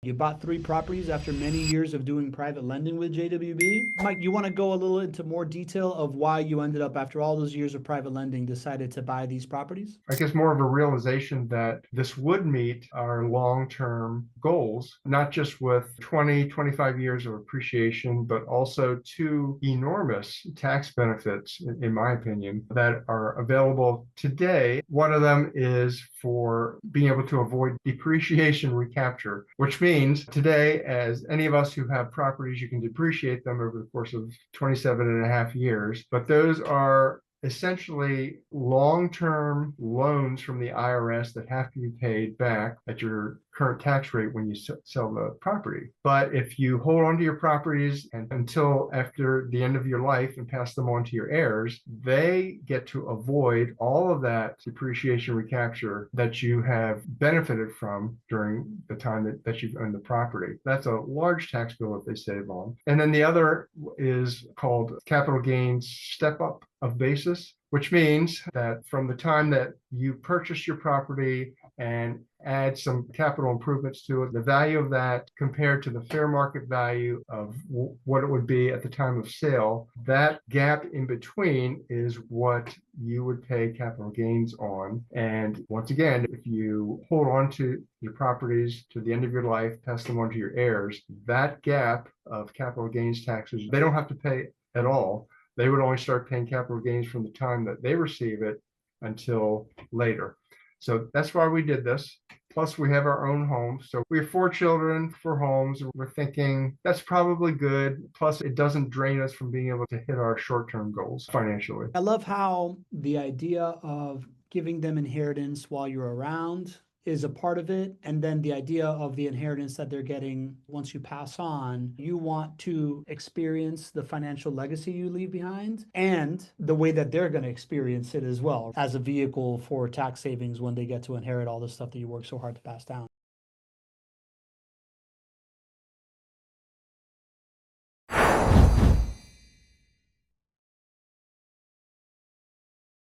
You bought 3 properties after many years of doing private lending with JWB. Mike, you want to go a little into more detail of why you ended up, after all those years of private lending, decided to buy these properties? I guess more of a realization that this would meet our long-term goals, not just with 20, 25 years of appreciation, but also two enormous tax benefits, in my opinion, that are available today. One of them is for being able to avoid depreciation recapture, which means today, as any of us who have properties, you can depreciate them over the course of 27 and a half years, but those are essentially long-term loans from the IRS that have to be paid back at your current tax rate when you sell the property. But if you hold on to your properties and until after the end of your life and pass them on to your heirs, they get to avoid all of that depreciation recapture that you have benefited from during the time that you've owned the property. That's a large tax bill that they save on. And then the other is called capital gains step up of basis, which means that from the time that you purchase your property and add some capital improvements to it, the value of that compared to the fair market value of what it would be at the time of sale, that gap in between is what you would pay capital gains on. And once again, if you hold on to your properties to the end of your life, pass them on to your heirs, that gap of capital gains taxes, they don't have to pay at all. They would only start paying capital gains from the time that they receive it until later. So that's why we did this. Plus, we have our own home. So we have 4 children, 4 homes. We're thinking that's probably good. Plus, it doesn't drain us from being able to hit our short-term goals financially. I love how the idea of giving them inheritance while you're around is a part of it. And then the idea of the inheritance that they're getting once you pass on, you want to experience the financial legacy you leave behind and the way that they're going to experience it as well as a vehicle for tax savings when they get to inherit all the stuff that you work so hard to pass down.